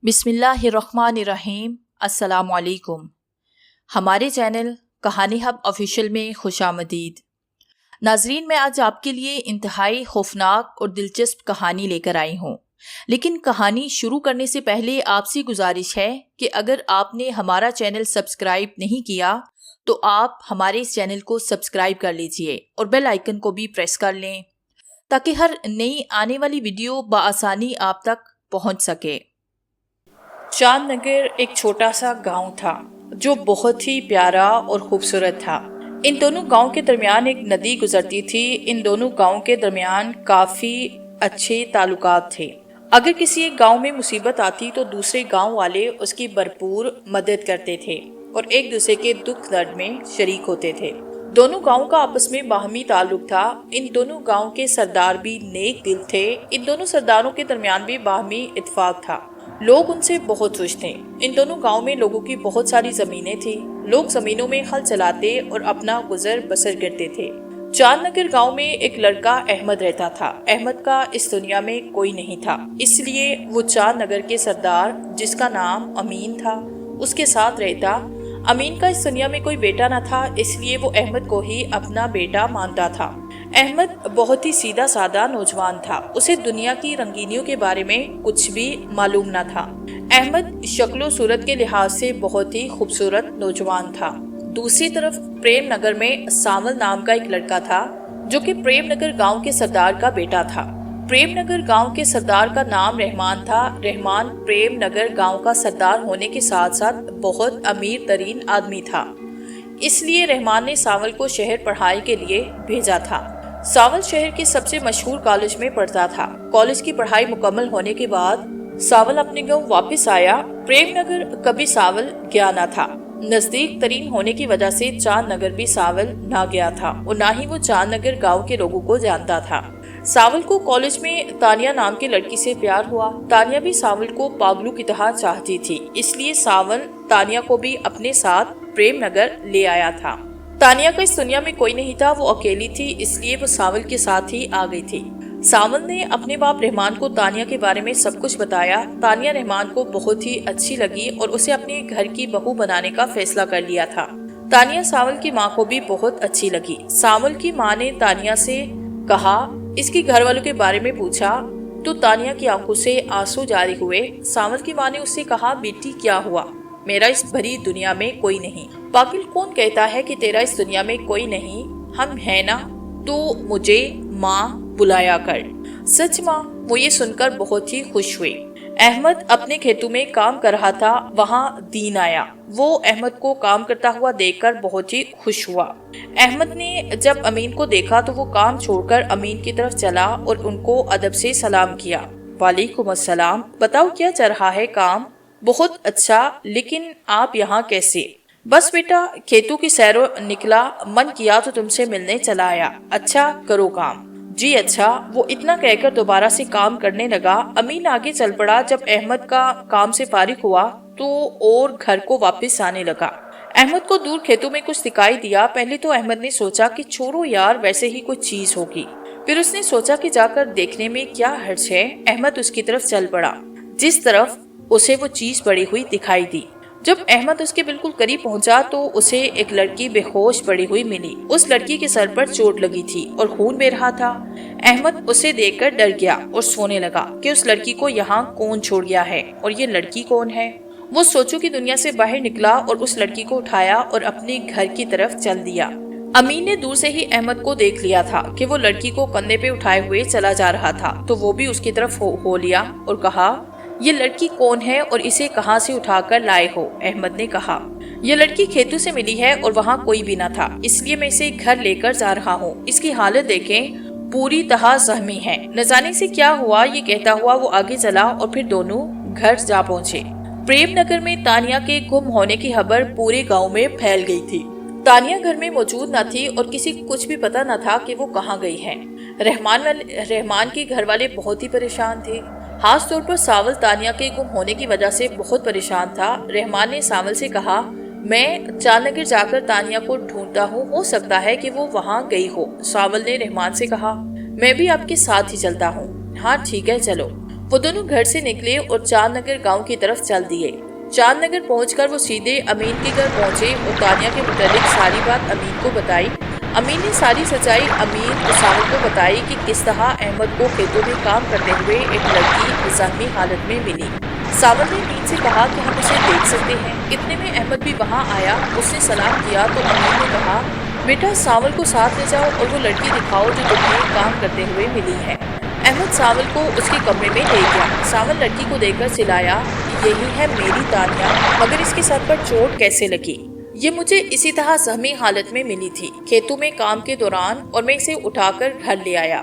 बिस्मिल्लाहिर्रहमानिर्रहीम। अस्सलामु अलैकुम। हमारे चैनल कहानी हब ऑफिशियल में खुशामदीद। नाजरीन, मैं आज आपके लिए इंतहाई खौफनाक और दिलचस्प कहानी लेकर आई हूँ। लेकिन कहानी शुरू करने से पहले आपसे गुजारिश है कि अगर आपने हमारा चैनल सब्सक्राइब नहीं किया तो आप हमारे इस चैनल को सब्सक्राइब कर लीजिए और बेल आइकन को भी प्रेस कर लें ताकि हर नई आने वाली वीडियो बआसानी आप तक पहुँच सके। चांदनगर एक छोटा सा गांव था जो बहुत ही प्यारा और खूबसूरत था। इन दोनों गांव के दरमियान एक नदी गुजरती थी। इन दोनों गांव के दरमियान काफी अच्छे ताल्लुकात थे। अगर किसी एक गांव में मुसीबत आती तो दूसरे गांव वाले उसकी भरपूर मदद करते थे और एक दूसरे के दुख दर्द में शरीक होते थे। दोनों गांव का आपस में बाहमी ताल्लुक था। इन दोनों गांव के सरदार भी नेक दिल थे। इन दोनों सरदारों के दरमियान भी बाहमी इत्तेफाक था। लोग उनसे बहुत खुश थे। इन दोनों गांव में लोगों की बहुत सारी जमीनें थी। लोग जमीनों में हल चलाते और अपना गुजर बसर करते थे। चांदनगर गांव में एक लड़का अहमद रहता था। अहमद का इस दुनिया में कोई नहीं था, इसलिए वो चांदनगर के सरदार, जिसका नाम अमीन था, उसके साथ रहता। अमीन का इस दुनिया में कोई बेटा न था, इसलिए वो अहमद को ही अपना बेटा मानता था। अहमद बहुत ही सीधा साधा नौजवान था। उसे दुनिया की रंगीनियों के बारे में कुछ भी मालूम न था। अहमद शक्लो सूरत के लिहाज से बहुत ही खूबसूरत नौजवान था। दूसरी तरफ प्रेम नगर में सावल नाम का एक लड़का था जो कि प्रेम नगर गाँव के सरदार का बेटा था। प्रेम नगर गाँव के सरदार का नाम रहमान था। रहमान प्रेम नगर गाँव का सरदार होने के साथ साथ बहुत अमीर तरीन आदमी था, इसलिए रहमान ने सावल को शहर पढ़ाई के लिए भेजा था। सावल शहर के सबसे मशहूर कॉलेज में पढ़ता था। कॉलेज की पढ़ाई मुकम्मल होने के बाद सावल अपने गांव वापस आया। प्रेमनगर कभी सावल गया न था। नजदीक तरीन होने की वजह से चांदनगर भी सावल ना गया था और ना ही वो चांदनगर गांव के लोगों को जानता था। सावल को कॉलेज में तानिया नाम की लड़की से प्यार हुआ। तानिया भी सावल को पागलू की तरह चाहती थी, इसलिए सावल तानिया को भी अपने साथ प्रेमनगर ले आया था। तानिया का इस दुनिया में कोई नहीं था, वो अकेली थी, इसलिए वो सावल के साथ ही आ गई थी। सावल ने अपने बाप रहमान को तानिया के बारे में सब कुछ बताया। तानिया रहमान को बहुत ही अच्छी लगी और उसे अपने घर की बहू बनाने का फैसला कर लिया था। तानिया सावल की माँ को भी बहुत अच्छी लगी। सावल की माँ ने तानिया से कहा, इसके घर वालों के बारे में पूछा तो तानिया की आंखों से आंसू जारी हुए। सावल की माँ ने उससे कहा, बेटी क्या हुआ? मेरा इस भरी दुनिया में कोई नहीं। पाकिल कौन कहता है कि तेरा इस दुनिया में कोई नहीं? हम है ना, तो मुझे माँ बुलाया कर। सच माँ? वो ये सुनकर बहुत ही खुश हुए। अहमद अपने खेतों में काम कर रहा था, वहाँ दीन आया। वो अहमद को काम करता हुआ देखकर बहुत ही खुश हुआ। अहमद ने जब अमीन को देखा तो वो काम छोड़कर अमीन की तरफ चला और उनको अदब से सलाम किया। वालेकुम अस्सलाम। बताओ क्या चल रहा है काम? बहुत अच्छा, लेकिन आप यहाँ कैसे? बस बेटा, खेतों की सैरों निकला, मन किया तो तुमसे मिलने चला आया। अच्छा, करो काम। जी अच्छा। वो इतना कहकर दोबारा से काम करने लगा। अमीन आगे चल पड़ा। जब अहमद का काम से फारिग हुआ तो और घर को वापस आने लगा। अहमद को दूर खेतों में कुछ दिखाई दिया। पहले तो अहमद ने सोचा कि छोड़ो यार, वैसे ही कोई चीज होगी। फिर उसने सोचा कि जाकर देखने में क्या हर्ज है। अहमद उसकी तरफ चल पड़ा, जिस तरफ उसे वो चीज पड़ी हुई दिखाई दी। जब अहमद उसके बिल्कुल करीब पहुंचा तो उसे एक लड़की बेहोश पड़ी हुई मिली। उस लड़की के सर पर चोट लगी थी और खून बह रहा था। अहमद उसे देखकर डर गया और सोने लगा कि उस लड़की को यहाँ कौन छोड़ गया है और ये लड़की कौन है। वो सोचों की दुनिया से बाहर निकला और उस लड़की को उठाया और अपने घर की तरफ चल दिया। अमीन ने दूर से ही अहमद को देख लिया था कि वो लड़की को कंधे पे उठाए हुए चला जा रहा था, तो वो भी उसकी तरफ हो लिया और कहा, ये लड़की कौन है और इसे कहां से उठाकर लाए हो? अहमद ने कहा, ये लड़की खेतों से मिली है और वहां कोई भी न था, इसलिए मैं इसे घर लेकर जा रहा हूँ। इसकी हालत देखें, पूरी तरह जख्मी है। न जाने से क्या हुआ। ये कहता हुआ वो आगे चला और फिर दोनों घर जा पहुँचे। प्रेम नगर में तानिया के गुम होने की खबर पूरे गाँव में फैल गई थी। तानिया घर में मौजूद न थी और किसी को कुछ भी पता न था कि वो कहाँ गई है। रहमान के घर वाले बहुत ही परेशान थे। खास तौर पर सावल तानिया के गुम होने की वजह से बहुत परेशान था। रहमान ने सावल से कहा, मैं चांदनगर जाकर तानिया को ढूंढता हूँ, हो सकता है कि वो वहाँ गई हो। सावल ने रहमान से कहा, मैं भी आपके साथ ही चलता हूँ। हाँ ठीक है, चलो। वो दोनों घर से निकले और चांद नगर गाँव की तरफ चल दिए। चांद नगर पहुंचकर वो सीधे अमीन के घर पहुंचे और तानिया के मुतालिक सारी बात अमीन को बताई। अमीन ने सारी सच्चाई अमीन और सावल को बताई कि किस तरह अहमद को खेतों में काम करते हुए एक लड़की जख्मी हालत में मिली। सावल ने अमीन से कहा कि हम उसे देख सकते हैं। इतने में अहमद भी वहां आया। उसने सलाम किया तो अमीन ने कहा, बेटा सावल को साथ ले जाओ और वो लड़की दिखाओ जो तुम्हें काम करते हुए मिली है। अहमद सावल को उसके कमरे में ले गया। सावल लड़की को देखकर चिल्लाया, यही है मेरी तानिया, मगर इसके सर पर चोट कैसे लगी? ये मुझे इसी तरह जख्मी हालत में मिली थी खेतों में काम के दौरान, और मैं इसे उठाकर घर ले आया।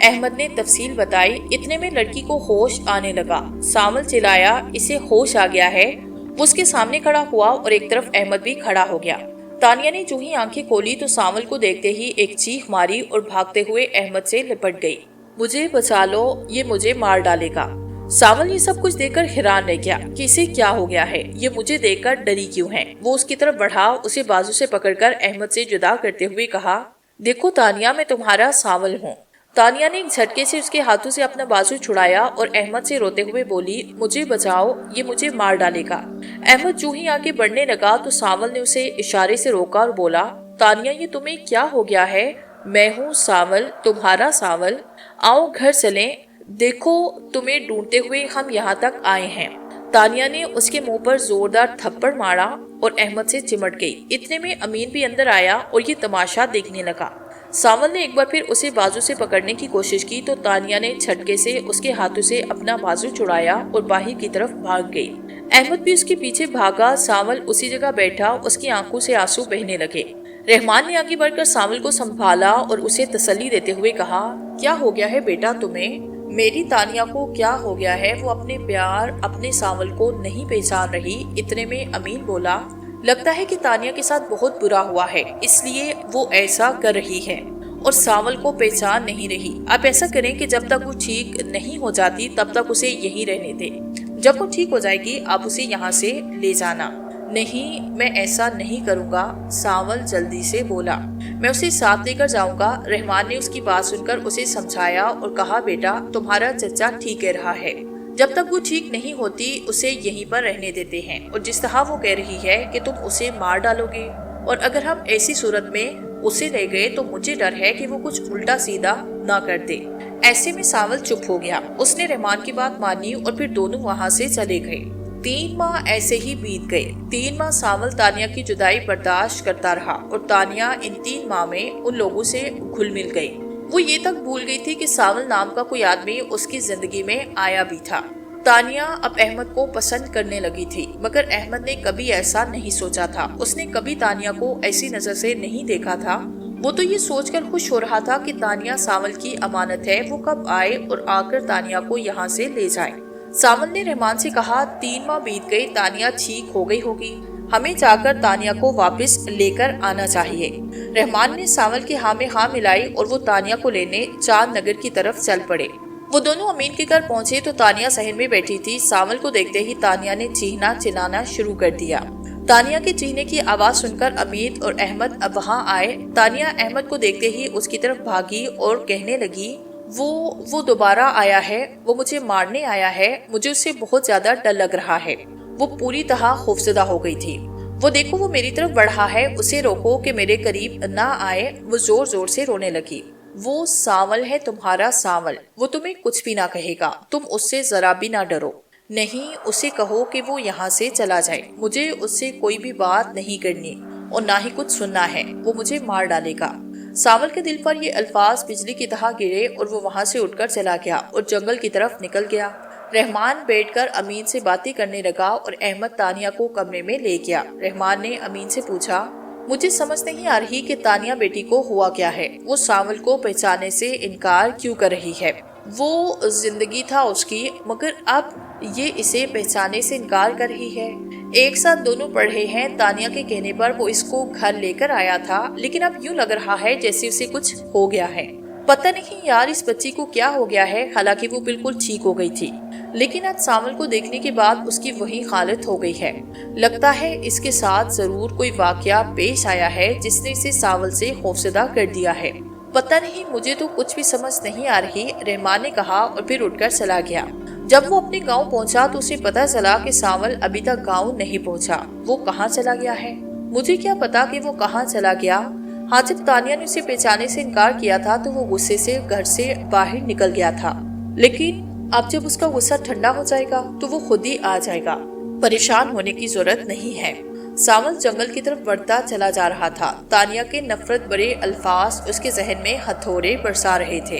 अहमद ने तफसील बताई। इतने में लड़की को होश आने लगा। सावल चिल्लाया, इसे होश आ गया है। वो उसके सामने खड़ा हुआ और एक तरफ अहमद भी खड़ा हो गया। तानिया ने जो ही आंखें खोली तो सावल को देखते ही एक चीख मारी और भागते हुए अहमद से लिपट गई। मुझे बचा लो, ये मुझे मार डालेगा। सावल ये सब कुछ देखकर हैरान रह गया कि इसे क्या हो गया है, ये मुझे देखकर डरी क्यों है। वो उसकी तरफ बढ़ा, उसे बाजू से पकड़कर अहमद से जुदा करते हुए कहा, देखो तानिया, मैं तुम्हारा सावल हूँ। तानिया ने एक झटके से उसके हाथों से अपना बाजू छुड़ाया और अहमद से रोते हुए बोली, मुझे बचाओ, ये मुझे मार डालेगा। अहमद जो ही आगे बढ़ने लगा तो सावल ने उसे इशारे से रोका और बोला, तानिया, ये तुम्हें क्या हो गया है? मैं हूँ सावल, तुम्हारा सावल। आओ घर चलें, देखो तुम्हें ढूंढते हुए हम यहाँ तक आए हैं। तानिया ने उसके मुंह पर जोरदार थप्पड़ मारा और अहमद से चिमट गई। इतने में अमीन भी अंदर आया और ये तमाशा देखने लगा। सावल ने एक बार फिर उसे बाजू से पकड़ने की कोशिश की तो तानिया ने झटके से उसके हाथों से अपना बाजू छुड़ाया और बाहर की तरफ भाग गई। अहमद भी उसके पीछे भागा। सावल उसी जगह बैठा, उसकी आंखों से आंसू बहने लगे। रहमान ने आगे बढ़कर सावल को संभाला और उसे तसल्ली देते हुए कहा, क्या हो गया है बेटा तुम्हें? मेरी तानिया को क्या हो गया है? वो अपने प्यार, अपने सावल को नहीं पहचान रही। इतने में अमीन बोला, लगता है कि तानिया के साथ बहुत बुरा हुआ है, इसलिए वो ऐसा कर रही है और सावल को पहचान नहीं रही। आप ऐसा करें कि जब तक वो ठीक नहीं हो जाती तब तक उसे यहीं रहने दें। जब वो ठीक हो जाएगी आप उसे यहाँ से ले जाना। नहीं, मैं ऐसा नहीं करूँगा, सावल जल्दी से बोला। मैं उसे साथ लेकर जाऊंगा। रहमान ने उसकी बात सुनकर उसे समझाया और कहा, बेटा तुम्हारा चचा ठीक कह रहा है, जब तक वो ठीक नहीं होती उसे यहीं पर रहने देते हैं। और जिस तरह वो कह रही है कि तुम उसे मार डालोगे और अगर हम ऐसी सूरत में उसे ले गए तो मुझे डर है कि वो कुछ उल्टा सीधा ना कर दे। ऐसे में सावल चुप हो गया। उसने रहमान की बात मानी और फिर दोनों वहाँ से चले गए। 3 माह ऐसे ही बीत गए। 3 माह सावल तानिया की जुदाई बर्दाश्त करता रहा और तानिया इन 3 माह में उन लोगों से घुल मिल गई। वो ये तक भूल गई थी कि सावल नाम का कोई आदमी उसकी जिंदगी में आया भी था। तानिया अब अहमद को पसंद करने लगी थी, मगर अहमद ने कभी ऐसा नहीं सोचा था। उसने कभी तानिया को ऐसी नजर से नहीं देखा था। वो तो ये सोचकर खुश हो रहा था कि तानिया सावल की अमानत है, वो कब आए और आकर तानिया को यहाँ से ले जाए। सावल ने रहमान से कहा, 3 माह बीत गए, तानिया ठीक हो गई होगी, हमें जाकर तानिया को वापस लेकर आना चाहिए। रहमान ने सावल की हाँ में हाँ मिलाई और वो तानिया को लेने चांद नगर की तरफ चल पड़े। वो दोनों अमीन के घर पहुंचे तो तानिया सहन में बैठी थी। सावल को देखते ही तानिया ने चीखना चिल्लाना शुरू कर दिया। तानिया के चीखने की आवाज सुनकर अमीन और अहमद अब वहाँ आए। तानिया अहमद को देखते ही उसकी तरफ भागी और कहने लगी, वो दोबारा आया है, वो मुझे मारने आया है, मुझे उससे बहुत ज्यादा डर लग रहा है। वो पूरी तरह खौफजदा हो गई थी। वो देखो, वो मेरी तरफ बढ़ा है, उसे रोको कि मेरे करीब ना आए। वो जोर जोर से रोने लगी। वो सावल है, तुम्हारा सावल, वो तुम्हें कुछ भी ना कहेगा, तुम उससे जरा भी ना डरो। नहीं, उसे कहो कि वो यहाँ से चला जाए, मुझे उससे कोई भी बात नहीं करनी और ना ही कुछ सुनना है, वो मुझे मार डालेगा। सावल के दिल पर ये अल्फाज बिजली की तरह गिरे और वो वहाँ से उठकर चला गया और जंगल की तरफ निकल गया। रहमान बैठकर अमीन से बातें करने लगा और अहमद तानिया को कमरे में ले गया। रहमान ने अमीन से पूछा, मुझे समझ नहीं आ रही कि तानिया बेटी को हुआ क्या है, वो सावल को पहचानने से इनकार क्यों कर रही है। वो जिंदगी था उसकी, मगर अब ये इसे पहचानने से इनकार कर रही है। एक साथ दोनों पढ़े हैं, तानिया के कहने पर वो इसको घर लेकर आया था, लेकिन अब यूं लग रहा है जैसे उसे कुछ हो गया है। पता नहीं यार इस बच्ची को क्या हो गया है। हालांकि वो बिल्कुल ठीक हो गई थी, लेकिन आज सावल को देखने के बाद उसकी वही हालत हो गई है। लगता है इसके साथ जरूर कोई वाकया पेश आया है जिसने इसे सावल से खौफजदा कर दिया है। पता नहीं, मुझे तो कुछ भी समझ नहीं आ रही, रहमान ने कहा और फिर उठकर चला गया। جب وہ اپنے گاؤں پہنچا تو اسے پتا چلا کہ سانول ابھی تک گاؤں نہیں پہنچا، وہ کہاں چلا گیا ہے؟ مجھے کیا پتا کہ وہ کہاں چلا گیا۔ ہاں، جب تانیہ نے اسے پہچانے سے انکار کیا تھا تو وہ غصے سے گھر سے باہر نکل گیا تھا، لیکن اب جب اس کا غصہ ٹھنڈا ہو جائے گا تو وہ خود ہی آ جائے گا، پریشان ہونے کی ضرورت نہیں ہے۔ سانول جنگل کی طرف بڑھتا چلا جا رہا تھا۔ تانیہ کے نفرت بھرے الفاظ اس کے ذہن میں ہتھوڑے برسا رہے تھے۔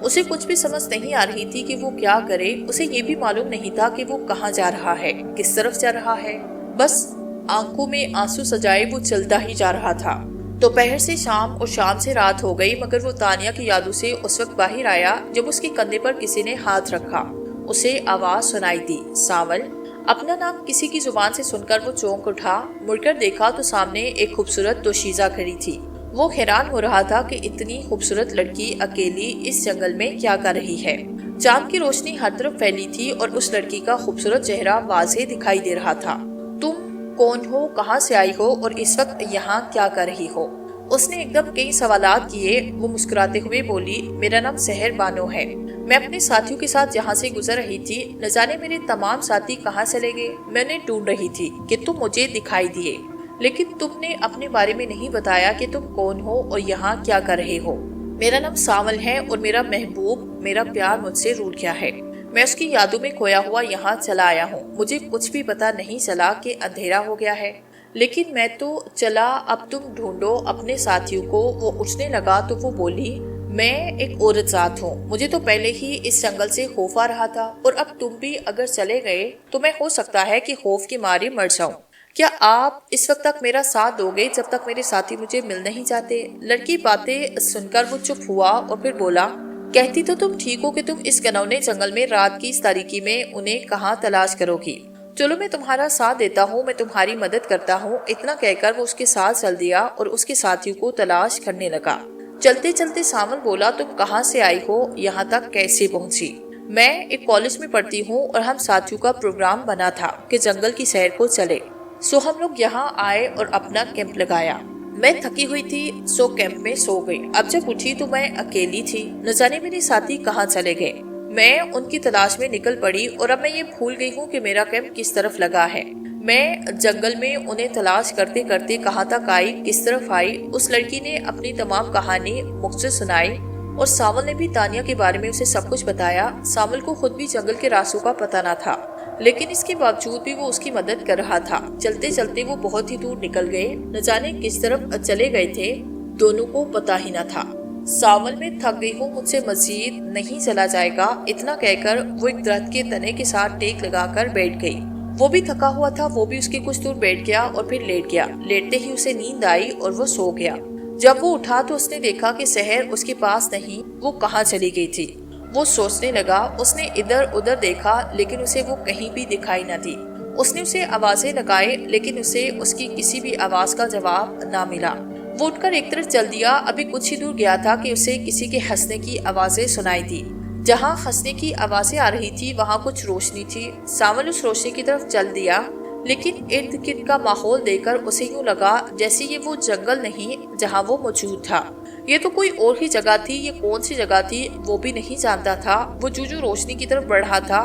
اسے کچھ بھی سمجھ نہیں آ رہی تھی کہ وہ کیا کرے۔ اسے یہ بھی معلوم نہیں تھا کہ وہ کہاں جا رہا ہے، کس طرف جا رہا ہے۔ بس آنکھوں میں آنسو سجائے وہ چلتا ہی جا رہا تھا۔ دوپہر سے شام اور شام سے رات ہو گئی، مگر وہ تانیہ کی یادوں سے اس وقت باہر آیا جب اس کے کندھے پر کسی نے ہاتھ رکھا۔ اسے آواز سنائی دی، سانول۔ اپنا نام کسی کی زبان سے سن کر وہ چونک اٹھا، مڑ کر دیکھا تو سامنے ایک خوبصورت دوشیزہ کھڑی تھی۔ وہ حیران ہو رہا تھا کہ اتنی خوبصورت لڑکی اکیلی اس جنگل میں کیا کر رہی ہے۔ چاند کی روشنی ہر طرف پھیلی تھی اور اس لڑکی کا خوبصورت چہرہ واضح دکھائی دے رہا تھا۔ تم کون ہو، کہاں سے آئی ہو اور اس وقت یہاں کیا کر رہی ہو؟ اس نے ایک دم کئی سوالات کیے۔ وہ مسکراتے ہوئے بولی، میرا نام سحر بانو ہے، میں اپنے ساتھیوں کے ساتھ یہاں سے گزر رہی تھی، نہ جانے میرے تمام ساتھی کہاں چلے گئے۔ میں انہیں ڈھونڈ رہی تھی کہ تم مجھے دکھائی دیے، لیکن تم نے اپنے بارے میں نہیں بتایا کہ تم کون ہو اور یہاں کیا کر رہے ہو۔ میرا نام سانول ہے اور میرا محبوب، میرا پیار مجھ سے روٹھ گیا ہے۔ میں اس کی یادوں میں کھویا ہوا یہاں چلا آیا ہوں۔ مجھے کچھ بھی پتا نہیں چلا کہ اندھیرا ہو گیا ہے، لیکن میں تو چلا، اب تم ڈھونڈو اپنے ساتھیوں کو۔ وہ اٹھنے لگا تو وہ بولی، میں ایک عورت ذات ہوں، مجھے تو پہلے ہی اس جنگل سے خوف آ رہا تھا، اور اب تم بھی اگر چلے گئے تو میں ہو سکتا ہے کہ خوف کے مارے مر جاؤں۔ کیا آپ اس وقت تک میرا ساتھ دو گے جب تک میرے ساتھی مجھے مل نہیں جاتے؟ لڑکی باتیں سن کر وہ چپ ہوا اور پھر بولا، کہتی تو تم ٹھیک ہو کہ تم اس گنونے جنگل میں رات کی اس تاریکی میں انہیں کہاں تلاش کرو گی؟ چلو میں تمہارا ساتھ دیتا ہوں، میں تمہاری مدد کرتا ہوں۔ اتنا کہہ کر وہ اس کے ساتھ چل دیا اور اس کے ساتھیوں کو تلاش کرنے لگا۔ چلتے چلتے سانول بولا، تم کہاں سے آئی ہو، یہاں تک کیسے پہنچی؟ میں ایک کالج میں پڑھتی ہوں اور ہم ساتھیوں کا پروگرام بنا تھا کہ جنگل کی سیر کو چلے، سو ہم لوگ یہاں آئے اور اپنا کیمپ لگایا۔ میں تھکی ہوئی تھی سو کیمپ میں سو گئی۔ اب جب اٹھی تو میں اکیلی تھی، نہ جانے میرے ساتھی کہاں چلے گئے۔ میں ان کی تلاش میں نکل پڑی اور اب میں یہ بھول گئی ہوں کہ میرا کیمپ کس طرف لگا ہے۔ میں جنگل میں انہیں تلاش کرتے کرتے کہاں تک آئی، کس طرف آئی۔ اس لڑکی نے اپنی تمام کہانی مجھ سے سنائی اور سانول نے بھی تانیہ کے بارے میں اسے سب کچھ بتایا۔ سانول کو خود بھی جنگل کے راستوں کا پتہ نہ تھا، لیکن اس کے باوجود بھی وہ اس کی مدد کر رہا تھا۔ چلتے چلتے وہ بہت ہی دور نکل گئے، نہ جانے کس طرف چلے گئے تھے، دونوں کو پتہ ہی نہ تھا۔ سانول، میں تھک گئی ہوں، مجھ سے مزید نہیں چلا جائے گا، اتنا کہہ کر وہ ایک درخت کے تنے کے ساتھ ٹیک لگا کر بیٹھ گئی۔ وہ بھی تھکا ہوا تھا، وہ بھی اس کے کچھ دور بیٹھ گیا اور پھر لیٹ گیا۔ لیٹتے ہی اسے نیند آئی اور وہ سو گیا۔ جب وہ اٹھا تو اس نے دیکھا کہ سحر اس کے پاس نہیں، وہ کہاں چلی گئی تھی۔ وہ سوچنے لگا، اس نے ادھر ادھر دیکھا لیکن اسے وہ کہیں بھی دکھائی نہ دی۔ اس نے اسے آوازیں لگائے لیکن اسے اس کی کسی بھی آواز کا جواب نہ ملا۔ وہ اٹھ کر ایک طرف چل دیا۔ ابھی کچھ ہی دور گیا تھا کہ اسے کسی کے ہنسنے کی آوازیں سنائی دی۔ جہاں ہنسنے کی آوازیں آ رہی تھی وہاں کچھ روشنی تھی۔ سانول اس روشنی کی طرف چل دیا، لیکن ارد گرد کا ماحول دیکھ کر اسے یوں لگا جیسے یہ وہ جنگل نہیں جہاں وہ موجود تھا، یہ تو کوئی اور ہی جگہ تھی۔ یہ کون سی جگہ تھی وہ بھی نہیں جانتا تھا۔ وہ جو روشنی کی طرف بڑھ رہا تھا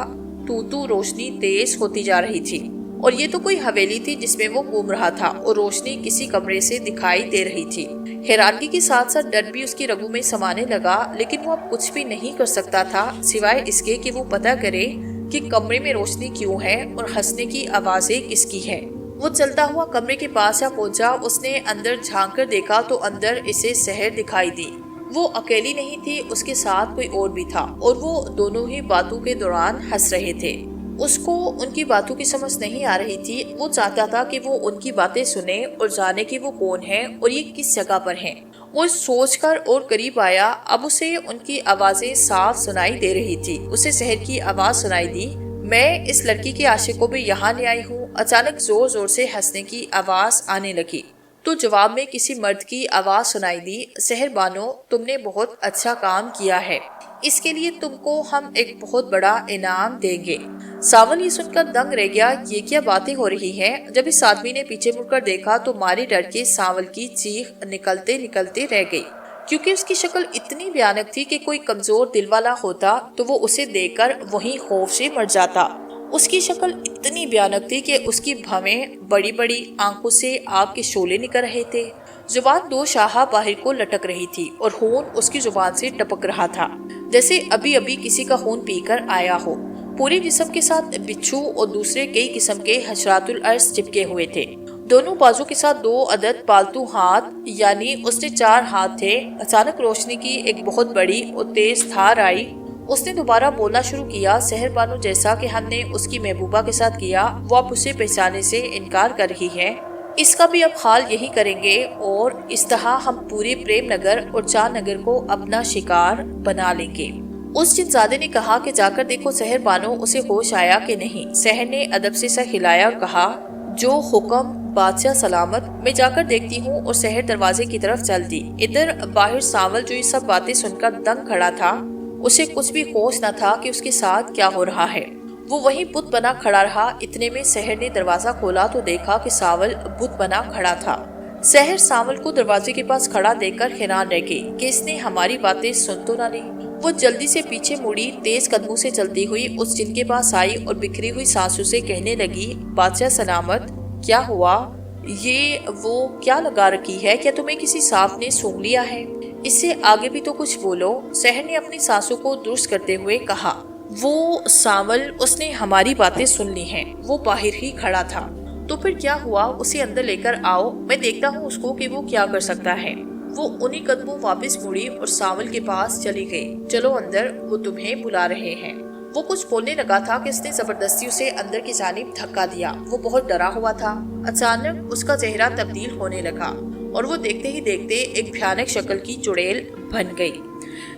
تو روشنی تیز ہوتی جا رہی تھی، اور یہ تو کوئی حویلی تھی جس میں وہ گھوم رہا تھا اور روشنی کسی کمرے سے دکھائی دے رہی تھی۔ حیرانگی کے ساتھ ساتھ ڈر بھی اس کی رگوں میں سمانے لگا، لیکن وہ اب کچھ بھی نہیں کر سکتا تھا سوائے اس کے کہ وہ پتہ کرے کہ کمرے میں روشنی کیوں ہے اور ہنسنے کی آوازیں کس کی ہے۔ وہ چلتا ہوا کمرے کے پاس جا پہنچا۔ اس نے اندر جھانک کر دیکھا تو اندر اسے سحر دکھائی دی۔ وہ اکیلی نہیں تھی، اس کے ساتھ کوئی اور بھی تھا، اور وہ دونوں ہی باتوں کے دوران ہنس رہے تھے۔ اس کو ان کی باتوں کی سمجھ نہیں آ رہی تھی۔ وہ چاہتا تھا کہ وہ ان کی باتیں سنے اور جانے کہ وہ کون ہے اور یہ کس جگہ پر ہیں۔ وہ سوچ کر اور قریب آیا۔ اب اسے ان کی آوازیں صاف سنائی دے رہی تھی۔ اسے سحر کی آواز سنائی دی، میں اس لڑکی کے عاشق کو بھی یہاں لے آئی ہوں۔ اچانک زور زور سے ہنسنے کی آواز آنے لگی تو جواب میں کسی مرد کی آواز سنائی دی، سحر بانو، تم نے بہت اچھا کام کیا ہے، اس کے لیے تم کو ہم ایک بہت بڑا انعام دیں گے۔ سانول یہ سن کر دنگ رہ گیا، یہ کیا باتیں ہو رہی ہیں؟ جب اس آدمی نے پیچھے مڑ کر دیکھا تو مارے ڈر کے سانول کی چیخ نکلتے نکلتے رہ گئی۔ کیونکہ اس کی شکل اتنی بھیانک تھی کہ کوئی کمزور دل والا ہوتا تو وہ اسے دیکھ کر وہیں خوف سے مر جاتا۔ اس کی شکل اتنی بھیانک تھی کہ اس کی بھویں بڑی بڑی آنکھوں سے آگ کے شعلے نکل رہے تھے، زبان دو شاخہ باہر کو لٹک رہی تھی اور خون اس کی زبان سے ٹپک رہا تھا جیسے ابھی ابھی کسی کا خون پی کر آیا ہو۔ پورے جسم کے ساتھ بچھو اور دوسرے کئی قسم کے حشرات الارض چپکے ہوئے تھے۔ دونوں بازو کے ساتھ 2 عدد پالتو ہاتھ، یعنی اس نے 4 ہاتھ تھے۔ اچانک روشنی کی ایک بہت بڑی اور تیز دھار آئی۔ اس نے دوبارہ بولنا شروع کیا، سحر بانو جیسا کہ ہم نے اس کی محبوبہ کے ساتھ کیا، وہ اب اسے پہچانے سے انکار کر رہی ہے، اس کا بھی اب حال یہی کریں گے اور اس طرح ہم پورے پریم نگر اور چاند نگر کو اپنا شکار بنا لیں گے۔ اس جنزادے نے کہا کہ جا کر دیکھو سحر بانو اسے ہوش آیا کہ نہیں۔ سحر نے ادب سے سر ہلایا اور کہا، جو حکم بادشاہ سلامت، میں جا کر دیکھتی ہوں، اور سحر دروازے کی طرف چل دی۔ ادھر باہر سانول جو یہ سب باتیں سن کر دنگ کھڑا تھا، اسے کچھ بھی ہوش نہ تھا کہ اس کے ساتھ کیا ہو رہا ہے۔ وہ وہیں بت بنا کھڑا رہا۔ اتنے میں سحر نے دروازہ کھولا تو دیکھا کہ سانول بت بنا کھڑا تھا۔ سحر سانول کو دروازے کے پاس کھڑا دیکھ کر حیران رہ گئی کہ اس نے ہماری باتیں سن تو نہ لی۔ وہ جلدی سے پیچھے مڑی، تیز قدموں سے چلتی ہوئی اس جن کے پاس آئی اور بکھری ہوئی سانسوں سے کہنے لگی، بادشاہ سلامت، کیا ہوا؟ یہ وہ کیا لگا رکھی ہے؟ کیا تمہیں کسی سانپ نے سونگھ لیا ہے؟ اس سے آگے بھی تو کچھ بولو۔ سحر نے اپنی سانسوں کو درست کرتے ہوئے کہا، وہ سانول، اس نے ہماری باتیں سن لی ہیں، وہ باہر ہی کھڑا تھا۔ تو پھر کیا ہوا؟ اسے اندر لے کر آؤ، میں دیکھتا ہوں اس کو کہ وہ کیا کر سکتا ہے۔ وہ انہی قدموں واپس مڑی اور سانول کے پاس چلی گئی۔ چلو اندر، وہ تمہیں بلا رہے ہیں۔ وہ کچھ بولنے لگا تھا کہ اس نے زبردستی اسے اندر کی جانب دھکا دیا۔ وہ بہت ڈرا ہوا تھا۔ اچانک اس کا چہرہ تبدیل ہونے لگا اور وہ دیکھتے ہی دیکھتے ایک بھیانک شکل کی چڑیل بن گئی۔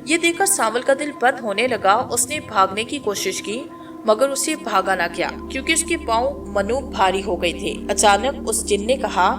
یہ دیکھ کر سانول کا دل بند ہونے لگا۔ اس نے بھاگنے کی کوشش کی مگر اسے بھاگا نہ گیا کیونکہ اس کے پاؤں منو بھاری ہو گئے تھے۔ اچانک اس جن نے کہا،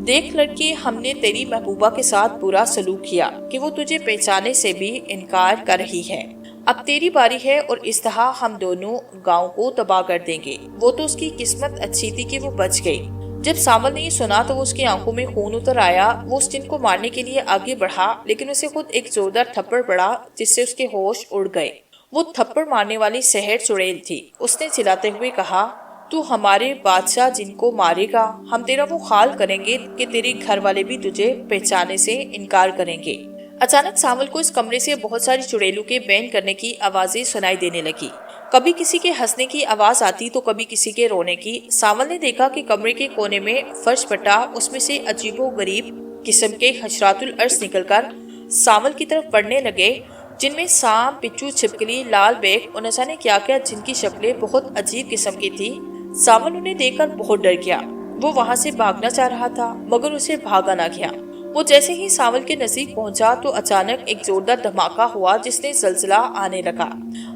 دیکھ لڑکی، ہم نے تیری محبوبہ کے ساتھ برا سلوک کیا کہ وہ تجھے پہچانے سے بھی انکار کر رہی ہے۔ اب تیری باری ہے اور اس طرح ہم دونوں گاؤں کو تباہ کر دیں گے۔ وہ تو اس کی قسمت اچھی تھی کہ وہ بچ گئی۔ جب سانول نے یہ سنا تو وہ اس کی آنکھوں میں خون اتر آیا۔ وہ اس جن کو مارنے کے لیے آگے بڑھا لیکن اسے خود ایک زوردار تھپڑ پڑا جس سے اس کے ہوش اڑ گئے۔ وہ تھپڑ مارنے والی سحر چڑیل تھی۔ اس نے چلاتے ہوئے کہا، تو ہمارے بادشاہ جن کو مارے گا، ہم تیرا وہ حال کریں گے کہ تیرے گھر والے بھی تجھے پہچانے سے انکار کریں گے۔ اچانک سانول کو اس کمرے سے بہت ساری چڑیلوں کے بین کرنے کی آوازیں سنائی دینے لگی۔ کبھی کسی کے ہنسنے کی آواز آتی تو کبھی کسی کے رونے کی۔ سانول نے دیکھا کہ کمرے کے کونے میں فرش پٹا، اس میں سے عجیب و غریب قسم کے حشرات الارض نکل کر سانول کی طرف بڑھنے لگے، جن میں سانپ، بچھو، چھپکلی، لال بیگ اور نہ جانے کیا کیا، جن کی شکلیں بہت عجیب قسم کی تھی۔ سانول انہیں دیکھ کر بہت ڈر گیا۔ وہ وہاں سے بھاگنا چاہ رہا تھا مگر اسے بھاگا نہ گیا۔ وہ جیسے ہی سانول کے نزدیک پہنچا تو اچانک ایک زوردار دھماکہ ہوا جس نے زلزلہ آنے لگا۔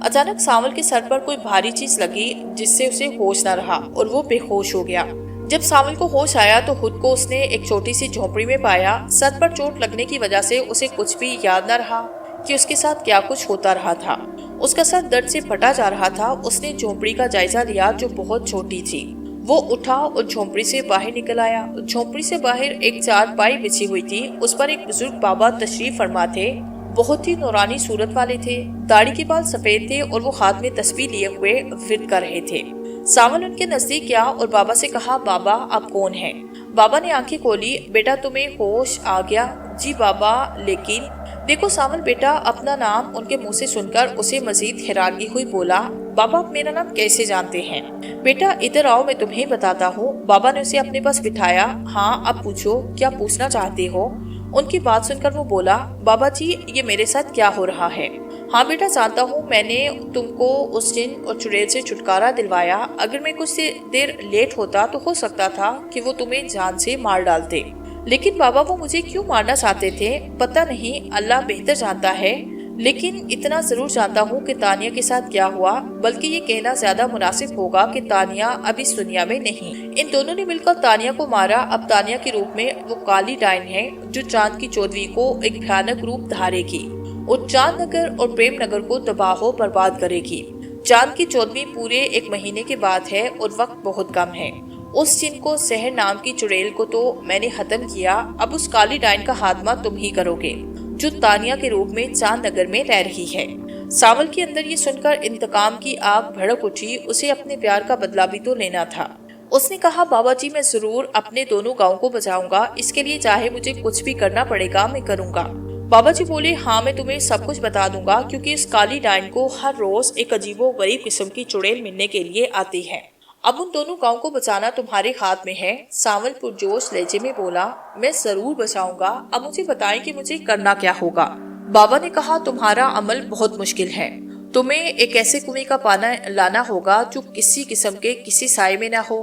اچانک سانول کے سر پر کوئی بھاری چیز لگی جس سے اسے ہوش نہ رہا اور وہ بے ہوش ہو گیا۔ جب سانول کو ہوش آیا تو خود کو اس نے ایک چھوٹی سی جھونپڑی میں پایا۔ سر پر چوٹ لگنے کی وجہ سے اسے کچھ بھی یاد نہ رہا کہ اس کے ساتھ کیا کچھ ہوتا رہا تھا۔ اس کا سر درد سے پھٹا جا رہا تھا۔ اس نے جھونپڑی کا جائزہ لیا جو بہت چھوٹی تھی۔ وہ اٹھا اور جھونپڑی سے باہر نکل آیا۔ جھونپڑی سے باہر ایک چارپائی بچھی ہوئی تھی، اس پر ایک بزرگ بابا تشریف فرما تھے۔ بہت ہی نورانی صورت والے تھے، داڑھی کے بال سفید تھے اور وہ ہاتھ میں تسبیح لیے ہوئے ورد کر رہے تھے۔ سانول ان کے نزدیک گیا اور بابا سے کہا، بابا آپ کون ہیں؟ بابا نے آنکھیں کھولی، بیٹا تمہیں ہوش آ گیا؟ جی بابا، لیکن دیکھو سانول بیٹا اپنا نام ان کے منہ سے سن کر اسے مزید حیرانگی ہوئی، بولا، بابا آپ میرا نام کیسے جانتے ہیں؟ بیٹا ادھر آؤ، میں تمہیں بتاتا ہوں۔ بابا نے اسے اپنے پاس بٹھایا۔ ہاں اب پوچھو، کیا پوچھنا چاہتے ہو؟ ان کی بات سن کر وہ بولا، بابا جی یہ میرے ساتھ کیا ہو رہا ہے؟ ہاں بیٹا جانتا ہوں، میں نے تم کو اس جن اور چڑیل سے چھٹکارا دلوایا۔ اگر میں کچھ دیر لیٹ ہوتا تو ہو سکتا تھا کہ وہ تمہیں جان سے مار ڈالتے، لیکن بابا وہ مجھے کیوں مارنا چاہتے تھے پتہ نہیں، اللہ بہتر جانتا ہے، لیکن اتنا ضرور جانتا ہوں کہ تانیہ کے ساتھ کیا ہوا، بلکہ یہ کہنا زیادہ مناسب ہوگا کہ تانیہ اب اس دنیا میں نہیں۔ ان دونوں نے مل کر تانیہ کو مارا۔ اب تانیہ کے روپ میں وہ کالی ڈائن ہے جو چاند کی چودھری کو ایک بھیانک روپ دھارے گی اور چاند نگر اور پریم نگر کو تباہ و برباد کرے گی۔ چاند کی چودھری پورے 1 مہینے کے بعد ہے اور وقت بہت کم ہے۔ اس جن کو سحر نام کی چڑیل کو تو میں نے ختم کیا، اب اس کالی ڈائن کا خاتمہ تم ہی کرو گے۔ जो तानिया के रूप में चांद नगर में रह रही है। सावल के अंदर ये सुनकर इंतकाम की आग भड़क उठी। उसे अपने प्यार का बदला भी तो लेना था। उसने कहा, बाबा जी मैं जरूर अपने दोनों गाँव को बचाऊंगा, इसके लिए चाहे मुझे कुछ भी करना पड़ेगा मैं करूंगा। बाबा जी बोले, हाँ मैं तुम्हें सब कुछ बता दूंगा, क्योंकि इस काली डायन को हर रोज एक अजीबो गरीब किस्म की चुड़ैल मिलने के लिए आती है। अब उन दोनों गाँव को बचाना तुम्हारे हाथ में है। सावल पुरजोश लहजे में बोला, मैं जरूर बचाऊंगा, अब मुझे बताएं कि मुझे करना क्या होगा। बाबा ने कहा, तुम्हारा अमल बहुत मुश्किल है। तुम्हें एक ऐसे कुएं का पानी लाना होगा जो किसी किस्म के किसी साए में ना हो,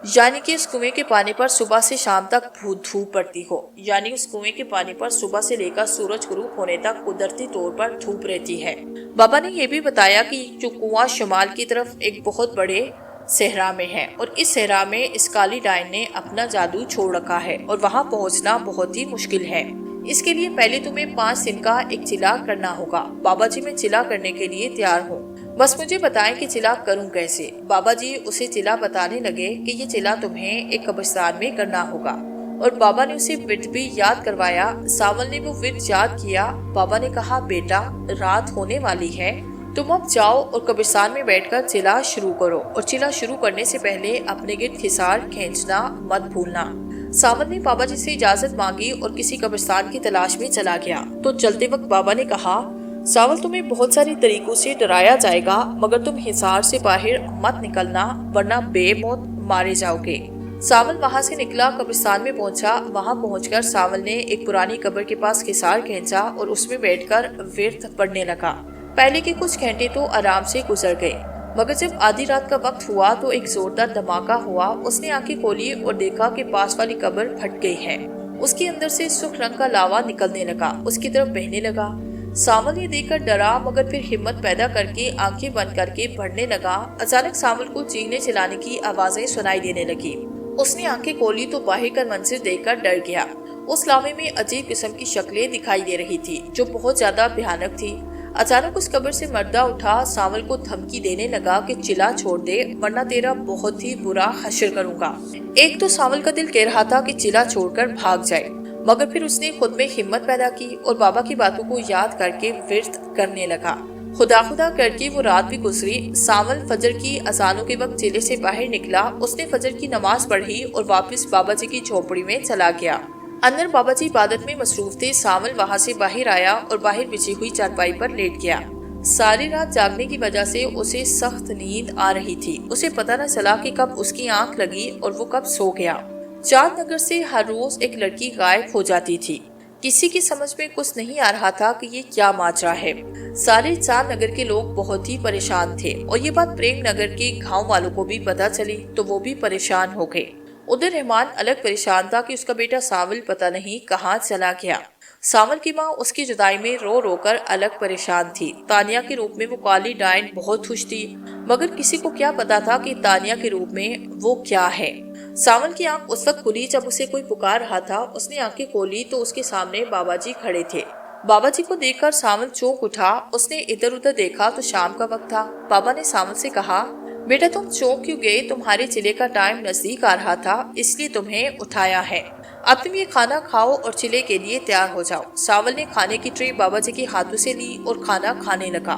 यानी कि उस कुएं के पानी पर सुबह से शाम तक धूप पड़ती हो, यानी उस कुएं के पानी पर सुबह से लेकर सूरज गुरूब होने तक कुदरती तौर पर धूप रहती है। बाबा ने यह भी बताया कि जो कुआं शुमाल की तरफ एक बहुत बड़े सहरा में है और इस सहरा में इस काली डायन ने अपना जादू छोड़ रखा है और वहां पहुंचना बहुत ही मुश्किल है। इसके लिए पहले तुम्हें 5 दिन का एक चिला करना होगा। बाबा जी मैं चिला करने के लिए तैयार हूँ, बस मुझे बताएं कि चिला करूं कैसे। बाबा जी उसे चिला बताने लगे कि ये चिला तुम्हें एक कब्रिस्तान में करना होगा और बाबा ने उसे विर्द भी याद करवाया। सावल ने वो विर्द याद किया। बाबा ने कहा, बेटा रात होने वाली है, तुम अब जाओ और कब्रिस्तान में बैठकर चिला शुरू करो और चिला शुरू करने से पहले अपने गिर्द खिसार खींचना मत भूलना। सावल ने बाबा जी से इजाजत मांगी और किसी कब्रिस्तान की तलाश में चला गया। तो चलते वक्त बाबा ने कहा, सावल तुम्हें बहुत सारे तरीकों से डराया जाएगा, मगर तुम हिसार से बाहर मत निकलना वरना बेमौत मारे जाओगे। सावल वहां से निकला, कब्रिस्तान में पहुंचा। वहां पहुंचकर सावल ने एक पुरानी कब्र के पास हिसार खींचा और उसमें बैठकर विर्द पढ़ने लगा। पहले के कुछ घंटे तो आराम से गुजर गए, मगर जब आधी रात का वक्त हुआ तो एक जोरदार धमाका हुआ। उसने आंखें खोली और देखा कि पास वाली कब्र फट गई है। उसके अंदर से सुर्ख रंग का लावा निकलने लगा, उसकी तरफ बहने लगा। सावल ये देखकर डरा, मगर फिर हिम्मत पैदा करके आंखें बंद करके पढ़ने लगा। अचानक सावल को चीखने चिल्लाने की आवाजें सुनाई देने लगी। उसने आंखें खोली तो बाहर का मंजर देखकर डर गया। उस लावे में अजीब किस्म की शक्लें दिखाई दे रही थी जो बहुत ज्यादा भयानक थी। अचानक उस कब्र से मर्दा उठा, सावल को धमकी देने लगा कि चिल्ला छोड़ दे वरना तेरा बहुत ही बुरा हश्र करूंगा। एक तो सावल का दिल कह रहा था कि चिल्ला छोड़कर भाग जाए, मगर फिर उसने खुद में हिम्मत पैदा की और बाबा की बातों को याद करके विर्द करने लगा। खुदा खुदा करके वो रात भी गुजरी। सावल फजर की अजानों के वक्त चिले से बाहर निकला। उसने फजर की नमाज पढ़ी और वापस बाबा जी की झोपड़ी में चला गया। अंदर बाबा जी इबादत में मसरूफ थे। सावल वहाँ से बाहर आया और बाहर बिछी हुई चारपाई पर लेट गया। सारी रात जागने की वजह से उसे सख्त नींद आ रही थी। उसे पता न चला कि कब उसकी आंख लगी और वो कब सो गया। चांद नगर से हर रोज एक लड़की गायब हो जाती थी। किसी की समझ में कुछ नहीं आ रहा था कि ये क्या माजरा है। सारे चांद नगर के लोग बहुत ही परेशान थे और ये बात प्रेम नगर के गांव वालों को भी पता चली तो वो भी परेशान हो गए। उधर रहमान अलग परेशान था कि उसका बेटा सावल पता नहीं कहाँ चला गया। सावल की माँ उसकी जुदाई में रो रो कर अलग परेशान थी। तानिया के रूप में वो काली डायन बहुत खुश थी, मगर किसी को क्या पता था कि तानिया के रूप में वो क्या है। सावल की आंख उस वक्त खुली जब उसे कोई पुकार रहा था। उसने आंखें खोली तो उसके सामने बाबा जी खड़े थे। बाबा जी को देखकर सावल चौंक उठा। उसने इधर उधर देखा तो शाम का वक्त था। बाबा ने सावल से कहा, बेटा तुम चौंक क्यों गए? तुम्हारे चिले का टाइम नजदीक आ रहा था, इसलिए तुम्हें उठाया है। अब तुम ये खाना खाओ और चिले के लिए तैयार हो जाओ। सावल ने खाने की ट्रे बाबा जी के हाथों से ली और खाना खाने लगा।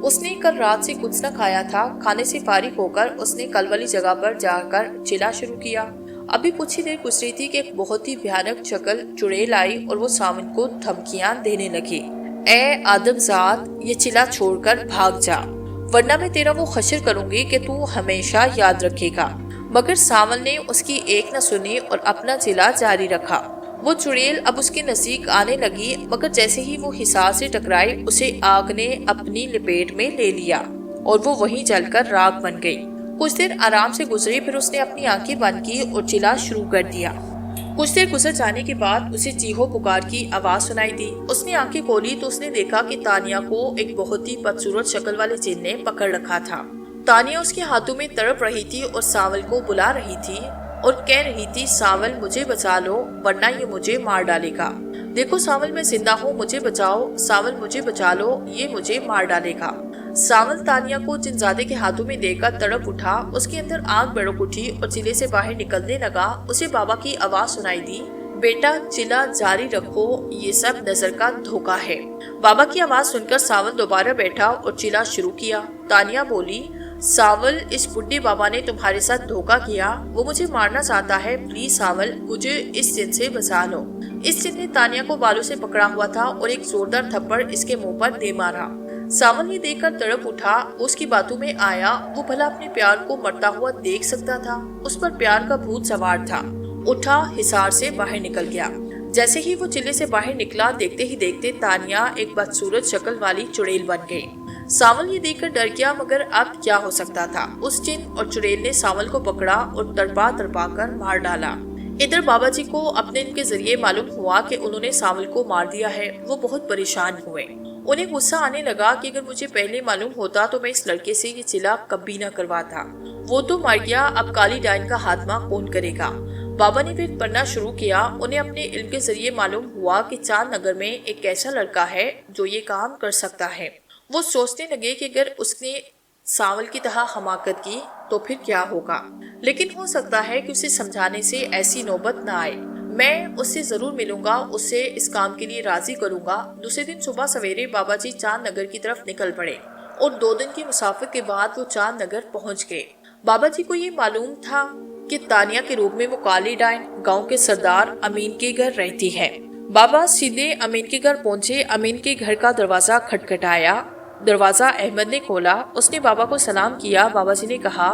उसने कल रात से कुछ न खाया था। खाने से फारिग होकर उसने कल वाली जगह पर जाकर चिला शुरू किया। अभी कुछ ही देर गुजरी थी कि एक बहुत ही भयानक शक्ल चुड़ैल आई और वो सावल को धमकियां देने लगी। ए आदमजात, ये चिला छोड़कर भाग जा, वरना मैं तेरा वो हश्र करूंगी कि तू हमेशा याद रखेगा। मगर सावल ने उसकी एक न सुनी और अपना चिल्ला जारी रखा। वो चुड़ैल अब उसके नजदीक आने लगी, मगर जैसे ही वो हिसार से टकराई उसे आग ने अपनी लपेट में ले लिया और वो वहीं जलकर राख बन गई। कुछ देर आराम से गुजरी, फिर उसने अपनी आंखें बंद की और चिल्ला शुरू कर दिया। कुछ देर गुजर जाने के बाद उसे चीहो पुकार की आवाज सुनाई दी। उसने आंखें खोली तो उसने देखा कि तानिया को एक बहुत ही बदसूरत शक्ल वाले जिन ने पकड़ रखा था। तानिया उसके हाथों में तड़प रही थी और सावल को बुला रही थी और कह रही थी, सावल मुझे बचा लो वरना ये मुझे मार डालेगा। देखो सावल मैं जिंदा हूँ, मुझे बचाओ। सावल मुझे बचा लो, ये मुझे मार डालेगा। सावल तानिया को जिनजादे के हाथों में देकर तड़प उठा। उसके अंदर आग भड़क उठी और चिले से बाहर निकलने लगा। उसे बाबा की आवाज सुनाई दी, बेटा चिल्ला जारी रखो, ये सब नजर का धोखा है। बाबा की आवाज सुनकर सावल दोबारा बैठा और चिल्ला शुरू किया। तानिया बोली, सावल, इस बुड्ढे बाबा ने तुम्हारे साथ धोखा किया, वो मुझे मारना चाहता है। प्लीज सावल, मुझे इस जिन से बचा लो। इस जिन ने तानिया को बालों से पकड़ा हुआ था और एक जोरदार थप्पड़ इसके मुंह पर दे मारा। सावल ये देखकर तड़प उठा। उसकी बातों में आया वो भला अपने प्यार को मरता हुआ देख सकता था। उस पर प्यार का भूत सवार था। उठा, हिसार से बाहर निकल गया। जैसे ही वो चिल्ले से बाहर निकला, देखते ही देखते तानिया एक बदसूरत शक्ल वाली चुड़ैल बन गई। सावल ये देखकर डर गया, मगर अब क्या हो सकता था। उस जिन और चुड़ैल ने सावल को पकड़ा और तड़पा तड़पा कर मार डाला। इधर बाबा जी को अपने इनके जरिए मालूम हुआ कि उन्होंने सावल को मार दिया है। वो बहुत परेशान हुए। उन्हें गुस्सा आने लगा कि अगर मुझे पहले मालूम होता तो मैं इस लड़के से ये चिल्ला कभी न करवाता। वो तो मर गया, अब काली डाइन का हाथमा कौन करेगा। बाबा ने फिर पढ़ना शुरू किया। उन्हें अपने इल्म के जरिए मालूम हुआ कि चांद नगर में एक ऐसा लड़का है जो ये काम कर सकता है। वो सोचने लगे कि अगर उसने सावल की तरह हमाकत की तो फिर क्या होगा, लेकिन हो सकता है कि उसे समझाने से ऐसी नौबत न आए। मैं उससे जरूर मिलूंगा, उससे इस काम के लिए राजी करूंगा। दूसरे दिन सुबह सवेरे बाबा जी चांद नगर की तरफ निकल पड़े और 2 दिन की मुसाफिर के बाद वो चांद नगर पहुंच गए। बाबा जी को ये मालूम था कि तानिया के रूप में वो काली डाइन गांव के सरदार अमीन के घर रहती है। बाबा सीधे अमीन के घर पहुंचे। अमीन के घर का दरवाजा खटखटाया। दरवाजा अहमद ने खोला। उसने बाबा को सलाम किया। बाबा जी ने कहा,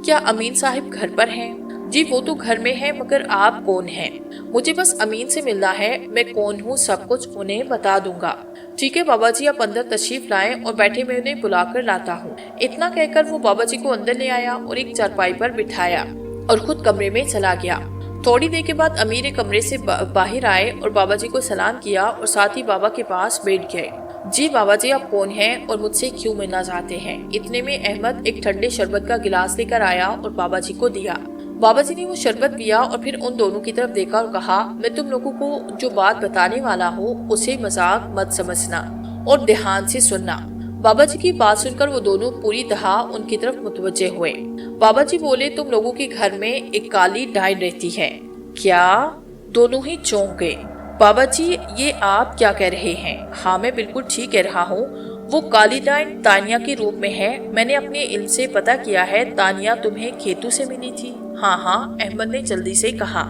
क्या अमीन साहिब घर पर हैं? जी वो तो घर में है, मगर आप कौन हैं? मुझे बस अमीन से मिलना है। मैं कौन हूँ सब कुछ उन्हें बता दूंगा। ठीक है बाबा जी, आप अंदर तशरीफ लाएं और बैठे, मैं उन्हें बुलाकर लाता हूँ। इतना कहकर वो बाबा जी को अंदर ले आया और एक चारपाई पर बिठाया और खुद कमरे में चला गया। थोड़ी देर के बाद अमीर कमरे से बाहर आए और बाबा जी को सलाम किया और साथ ही बाबा के पास बैठ गए। जी बाबा जी, आप कौन हैं और मुझसे क्यों मिलना चाहते हैं? इतने में अहमद एक ठंडे शरबत का गिलास लेकर आया और बाबा जी को दिया। बाबा जी ने वो शरबत पिया और फिर उन दोनों की तरफ देखा और कहा, मैं तुम लोगों को जो बात बताने वाला हूँ उसे मजाक मत समझना और ध्यान से सुनना। बाबा जी की बात सुनकर वो दोनों पूरी तरह उनकी तरफ मुतवज्जे हुए। बाबा जी बोले, तुम लोगों के घर में एक काली डाइन रहती है क्या? दोनों ही चौंक गए। बाबा जी, ये आप क्या कह रहे हैं? हाँ मैं बिल्कुल ठीक कह रहा हूँ। वो काली डाइन तानिया के रूप में है। मैंने अपने इल्म से पता किया है। तानिया तुम्हें खेतू से मिली थी? हाँ हाँ, अहमद ने जल्दी से कहा।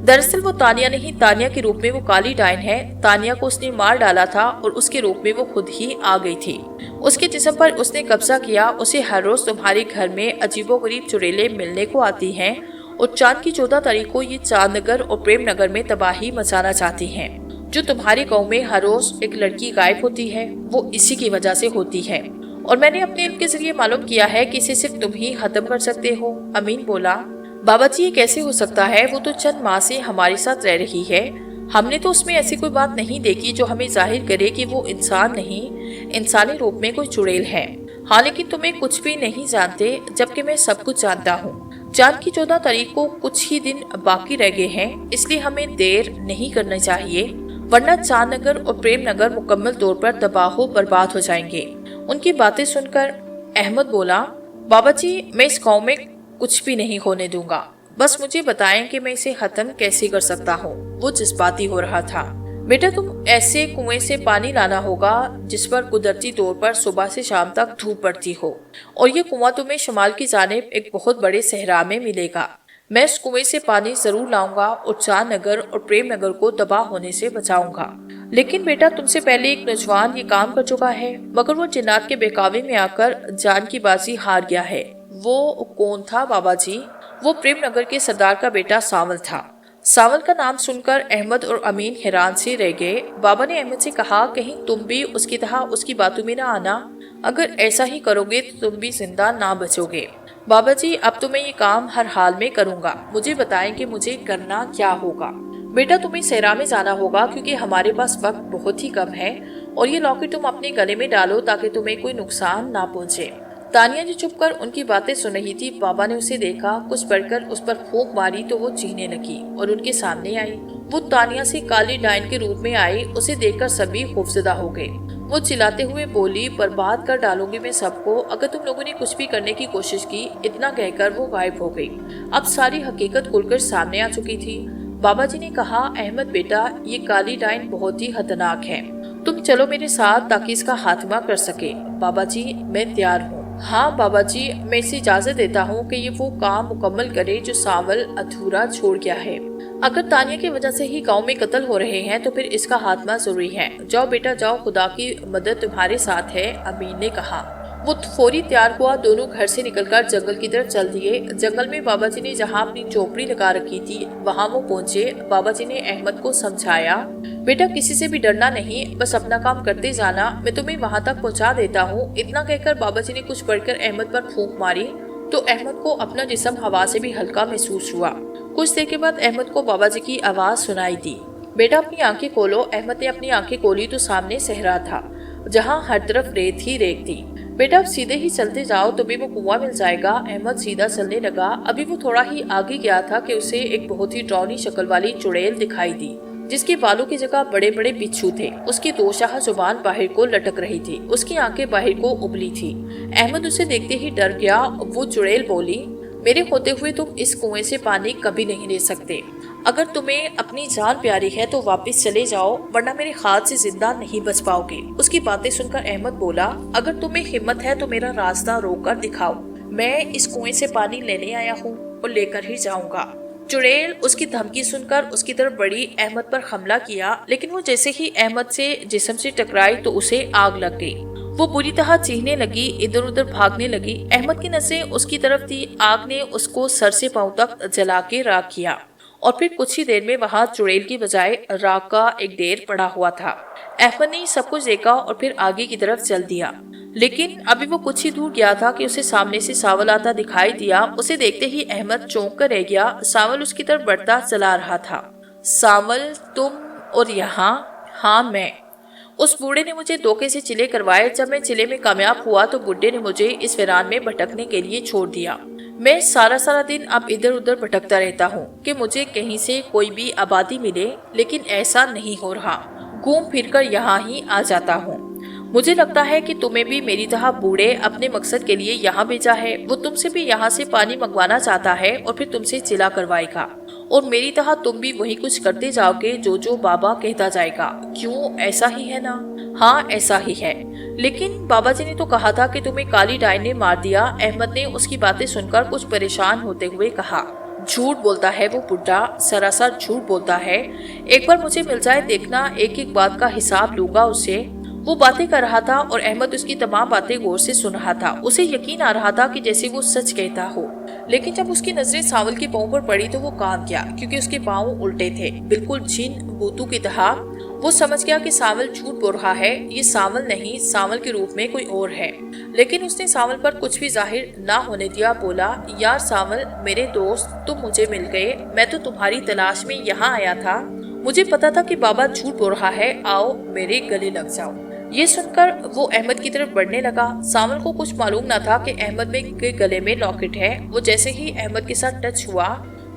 दरअसल वो तानिया नहीं, तानिया के रूप में वो काली डाइन है। तानिया को उसने मार डाला था और उसके रूप में वो खुद ही आ गई थी। उसके जिस्म पर उसने कब्जा किया। उसे हर रोज तुम्हारे घर में अजीबोगरीब चुड़ैलें मिलने को आती हैं और चांद की 14 तारीख को ये चांद नगर और प्रेम नगर में तबाही मचाना चाहती हैं। जो तुम्हारे गांव में हर रोज एक लड़की गायब होती है वो इसी की वजह से होती है और मैंने अपने इल्म के जरिए मालूम किया है कि इसे सिर्फ तुम ही खत्म कर सकते हो। अमीन बोला, बाबा जी ये कैसे हो सकता है? वो तो चंद माह से हमारे साथ रह रही है। हमने तो उसमें ऐसी कोई बात नहीं देखी जो हमें जाहिर करे कि वो इंसान नहीं, इंसानी रूप में कोई चुड़ैल है। हाँ लेकिन तुम्हें कुछ भी नहीं जानते, जबकि मैं सब कुछ जानता हूँ। चांद की 14 तारीख को कुछ ही दिन बाकी रह गए हैं, इसलिए हमें देर नहीं करनी चाहिए, वरना चांद नगर और प्रेम नगर मुकम्मल तौर पर तबाह बर्बाद हो जाएंगे। उनकी बातें सुनकर अहमद बोला, बाबा जी मैं इस गाँव में कुछ भी नहीं होने दूंगा, बस मुझे बताएं कि मैं इसे खत्म कैसे कर सकता हूँ। वो जज्बाती हो रहा था। बेटा तुम ऐसे कुएं से पानी लाना होगा जिस पर कुदरती तौर पर सुबह से शाम तक धूप पड़ती हो, और ये कुआं तुम्हें शमाल की जानिब एक बहुत बड़े सहरा में मिलेगा। मैं इस कुएं से पानी जरूर लाऊंगा और चांद नगर और प्रेम नगर को तबाह होने से बचाऊंगा। लेकिन बेटा तुमसे पहले एक नौजवान ये काम कर चुका है, मगर वो जिन्नात के बहकावे में आकर जान की बाजी हार गया है। वो कौन था बाबा जी? वो प्रेम नगर के सरदार का बेटा सावल था। सावल का नाम सुनकर अहमद और अमीन हैरान से रह गए। बाबा ने अहमद से कहा, कहीं तुम भी उसकी तरह उसकी बातों में ना आना। अगर ऐसा ही करोगे तो तुम भी जिंदा ना बचोगे। बाबा जी अब तो मैं ये काम हर हाल में करूंगा। मुझे बताएं कि मुझे करना क्या होगा। बेटा तुम्हें सहरा में जाना होगा क्योंकि हमारे पास वक्त बहुत ही कम है, और ये लॉकेट तुम अपने गले में डालो ताकि तुम्हें कोई नुकसान ना पहुंचे। तानिया जो चुपकर उनकी बातें सुन रही थी, बाबा ने उसे देखा, कुछ पढ़कर उस पर फूंक मारी तो वो चीखने लगी और उनके सामने आई। वो तानिया से काली डाइन के रूप में आई। उसे देखकर सभी खौफजदा हो गए। वो चिल्लाते हुए बोली, बर्बाद कर डालूंगी मैं सबको अगर तुम लोगों ने कुछ भी करने की कोशिश की। इतना कहकर वो गायब हो गई। अब सारी हकीकत खुलकर सामने आ चुकी थी। बाबा जी ने कहा, अहमद बेटा, ये काली डाइन बहुत ही खतरनाक है, तुम चलो मेरे साथ ताकि इसका खात्मा कर सके। बाबा जी, मैं तैयार हूँ। हाँ बाबा जी, मैं इसे इजाजत देता हूँ कि ये वो काम मुकम्मल करे जो सावल अधूरा छोड़ गया है। अगर तानिया की वजह से ही गांव में कत्ल हो रहे हैं तो फिर इसका खात्मा जरूरी है। जाओ बेटा जाओ, खुदा की मदद तुम्हारे साथ है, अमीन ने कहा। वो फौरी तैयार हुआ। दोनों घर से निकलकर जंगल की तरफ चल दिए। जंगल में बाबा जी ने जहाँ अपनी चौपड़ी लगा रखी थी वहाँ वो पहुँचे। बाबा जी ने अहमद को समझाया, बेटा किसी से भी डरना नहीं, बस अपना काम करते जाना, मैं तुम्हें वहाँ तक पहुँचा देता हूँ। इतना कहकर बाबा जी ने कुछ पढ़कर अहमद पर फूंक मारी तो अहमद को अपना जिस्म हवा से भी हल्का महसूस हुआ। कुछ देर के बाद अहमद को बाबा जी की आवाज सुनाई दी, बेटा अपनी आंखें खोलो। अहमद ने अपनी आंखें खोली तो सामने सहरा था जहाँ हर तरफ रेत ही रेत थी। बेटा अब सीधे ही चलते जाओ, तुम्हें वो कुआं मिल जाएगा। अहमद सीधा चलने लगा। अभी वो थोड़ा ही आगे गया था कि उसे एक बहुत ही डरावनी शक्ल वाली चुड़ैल दिखाई दी, जिसके बालों की जगह बड़े बड़े बिच्छू थे। उसकी दो शाह जुबान बाहर को लटक रही थी, उसकी आंखें बाहर को उबली थी। अहमद उसे देखते ही डर गया। वो चुड़ैल बोली, मेरे होते हुए तुम इस कुएं से पानी कभी नहीं ले सकते। अगर तुम्हें अपनी जान प्यारी है तो वापस चले जाओ, वरना मेरे हाथ से जिंदा नहीं बच पाओगे। उसकी बातें सुनकर अहमद बोला, अगर तुम्हें हिम्मत है तो मेरा रास्ता रोक कर दिखाओ, मैं इस कुएं से पानी लेने आया हूँ और लेकर ही जाऊंगा। चुड़ैल उसकी धमकी सुनकर उसकी तरफ बढ़ी, अहमद पर हमला किया, लेकिन वो जैसे ही अहमद से जिस्म से टकराई तो उसे आग लग गई। वो बुरी तरह चीखने लगी, इधर उधर भागने लगी। अहमद की नजरें उसकी तरफ थी। आग ने उसको सर से पांव तक जला के राख किया और फिर कुछ ही देर में वहां चुड़ैल की बजाय राख का एक ढेर पड़ा हुआ था। अहमद ने सब कुछ देखा और फिर आगे की तरफ चल दिया, लेकिन अभी वो कुछ ही दूर गया था कि उसे सामने से सावल आता दिखाई दिया। उसे देखते ही अहमद चौंक कर रह गया। सावल उसकी तरफ बढ़ता चला रहा था। सावल, तुम और यहाँ? हाँ मैं। उस बूढ़े ने मुझे धोखे से चिले करवाए। जब मैं चिले में कामयाब हुआ तो बुढ़े ने मुझे इस वीरान में भटकने के लिए छोड़ दिया। मैं सारा दिन अब इधर उधर भटकता रहता हूँ कि मुझे कहीं से कोई भी आबादी मिले, लेकिन ऐसा नहीं हो रहा। घूम फिर कर यहाँ ही आ जाता हूँ। मुझे लगता है कि तुम्हें भी मेरी तरह बूढ़े अपने मकसद के लिए यहाँ भेजा है। वो तुमसे भी यहाँ से पानी मंगवाना चाहता है और फिर तुमसे चिला करवाएगा, और मेरी तरह तुम भी वही कुछ करते जाओगे जो बाबा कहता जाएगा। क्यों, ऐसा ही है ना? हाँ ऐसा ही है, लेकिन बाबा जी ने तो कहा था कि तुम्हें काली डाइन ने मार दिया। अहमद ने उसकी बातें सुनकर कुछ परेशान होते हुए कहा, झूठ बोलता है वो बुढ़ा, सरासर झूठ बोलता है। एक बार मुझे मिल जाए देखना, एक एक बात का हिसाब लूंगा उससे। वो बातें कर रहा था और अहमद उसकी तमाम बातें गौर से सुन रहा था। उसे यकीन आ रहा था कि जैसे वो सच कहता हो, लेकिन जब उसकी नजरें सावल के पांव पर पड़ी तो वो कांप गया, क्योंकि उसके पांव उल्टे थे, बिल्कुल जिन भूतों की तरह। वो समझ गया कि सावल झूठ बोल रहा है। ये सावल नहीं, सावल के रूप में कोई और है। लेकिन उसने सावल पर कुछ भी जाहिर ना होने दिया। बोला, यार सावल, मेरे दोस्त, तुम मुझे मिल गए। मैं तो तुम्हारी तलाश में यहाँ आया था। मुझे पता था कि बाबा झूठ बोल रहा है। आओ मेरे गले लग जाओ। ये सुनकर वो अहमद की तरफ बढ़ने लगा। सावल को कुछ मालूम न था कि अहमद के गले में लॉकेट है। वो जैसे ही अहमद के साथ टच हुआ,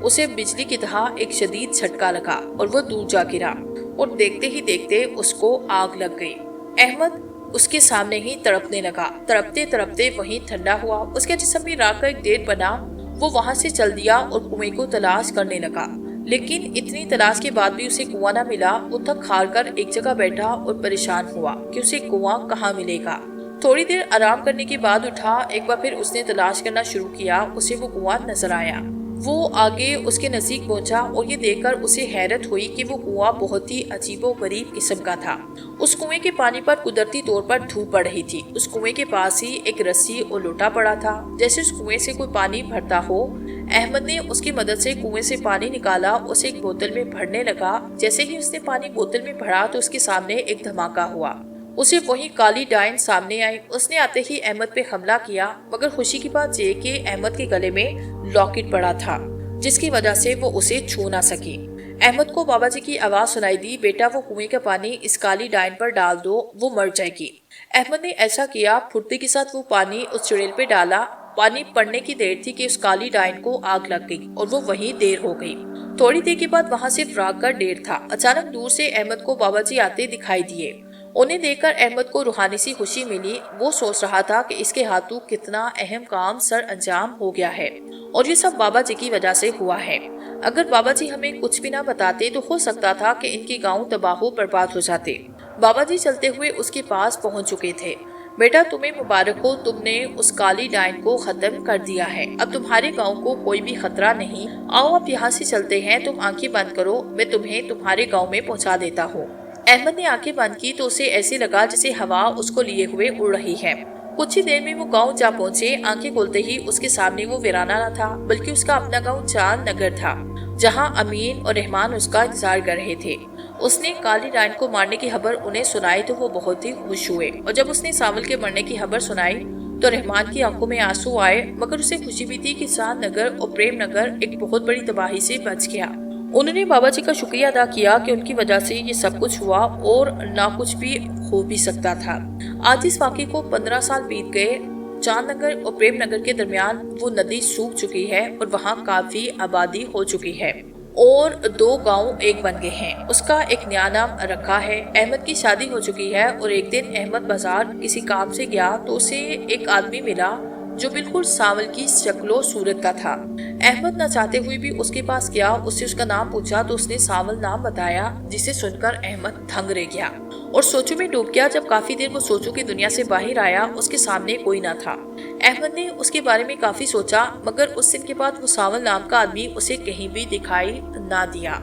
उसे बिजली की तरह एक शदीद झटका लगा और वो दूर जा गिरा, और देखते ही देखते उसको आग लग गई। अहमद उसके सामने ही तड़पने लगा। तड़पते तड़पते वहीं ठंडा हुआ। उसके जिस्म में राख का एक ढेर बना। वो वहां से चल दिया और कुएं को तलाश करने लगा, लेकिन इतनी तलाश के बाद भी उसे कुआं न मिला। वो थक हार कर एक जगह बैठा और परेशान हुआ कि उसे कुआं कहाँ मिलेगा। थोड़ी देर आराम करने के बाद उठा। एक बार फिर उसने तलाश करना शुरू किया। उसे वो कुआं नजर आया। वो आगे उसके नजदीक पहुंचा और ये देखकर उसे हैरत हुई कि वो कुआं बहुत ही अजीबोगरीब किस्म का था। उस कुएं के पानी पर कुदरती तौर पर धूप पड़ रही थी। उस कुएं के पास ही एक रस्सी और लोटा पड़ा था, जैसे उस कुएं से कोई पानी भरता हो। अहमद ने उसकी मदद से कुएं से पानी निकाला, उसे एक बोतल में भरने लगा। जैसे ही उसने पानी बोतल में भरा तो उसके सामने एक धमाका हुआ। उसे वही काली डाइन सामने आई। उसने आते ही अहमद पे हमला किया, मगर खुशी की बात ये कि अहमद के गले में लॉकेट पड़ा था, जिसकी वजह से वो उसे छू ना सकी। अहमद को बाबा जी की आवाज सुनाई दी, बेटा वो कुएं का पानी इस काली डाइन पर डाल दो, वो मर जाएगी। अहमद ने ऐसा किया। फुर्ती के साथ वो पानी उस चुड़ैल पे डाला। पानी पड़ने की देर थी कि उस काली डाइन को आग लग गई और वो वहीं देर हो गई। थोड़ी देर के बाद वहां से राख का ढेर था। अचानक दूर से अहमद को बाबा जी आते दिखाई दिए। انہیں دیکھ کر احمد کو روحانی سی خوشی ملی۔ وہ سوچ رہا تھا کہ اس کے ہاتھوں کتنا اہم کام سر انجام ہو گیا ہے اور یہ سب بابا جی کی وجہ سے ہوا ہے۔ اگر بابا جی ہمیں کچھ بھی نہ بتاتے تو ہو سکتا تھا کہ ان کے گاؤں تباہ و برباد ہو جاتے۔ بابا جی چلتے ہوئے اس کے پاس پہنچ چکے تھے۔ بیٹا تمہیں مبارک ہو، تم نے اس کالی ڈائن کو ختم کر دیا ہے۔ اب تمہارے گاؤں کو کوئی بھی خطرہ نہیں۔ آؤ اب یہاں سے چلتے ہیں، تم آنکھیں بند کرو، میں تمہیں تمہارے گاؤں میں پہنچا دیتا ہوں۔ احمد نے آنکھیں بند کی تو اسے ایسے لگا جیسے ہوا اس کو لیے ہوئے اڑ رہی ہے۔ کچھ ہی دیر میں وہ گاؤں جا پہنچے۔ آنکھیں کھولتے ہی اس کے سامنے وہ ویرانہ نہ تھا بلکہ اس کا اپنا گاؤں چاند نگر تھا، جہاں امین اور رحمان اس کا انتظار کر رہے تھے۔ اس نے کالی ڈائن کو مارنے کی خبر انہیں سنائی تو وہ بہت ہی خوش ہوئے، اور جب اس نے ساول کے مرنے کی خبر سنائی تو رحمان کی آنکھوں میں آنسو آئے، مگر اسے خوشی بھی تھی کہ چاند نگر اور پریم نگر ایک بہت بڑی تباہی سے بچ گیا۔ انہوں نے بابا جی کا شکریہ ادا کیا کہ ان کی وجہ سے یہ سب کچھ ہوا اور نہ کچھ بھی ہو بھی سکتا تھا۔ آج اس واقعے کو 15 سال بیت گئے۔ چاند نگر اور پریم نگر کے درمیان وہ ندی سوکھ چکی ہے اور وہاں کافی آبادی ہو چکی ہے اور 2 گاؤں ایک بن گئے ہیں۔ اس کا ایک نیا نام رکھا ہے۔ احمد کی شادی ہو چکی ہے اور ایک دن احمد بازار کسی کام سے گیا تو اسے ایک آدمی ملا جو بالکل ساول کی شکل و صورت کا تھا۔ احمد نہ چاہتے ہوئے بھی اس کے پاس گیا، اس سے اس کا نام پوچھا تو اس نے ساول نام بتایا، جسے سن کر احمد دھنگ رہ گیا اور سوچوں میں ڈوب گیا۔ جب کافی دیر وہ سوچوں کی دنیا سے باہر آیا، اس کے سامنے کوئی نہ تھا۔ احمد نے اس کے بارے میں کافی سوچا، مگر اس دن کے بعد وہ ساول نام کا آدمی اسے کہیں بھی دکھائی نہ دیا۔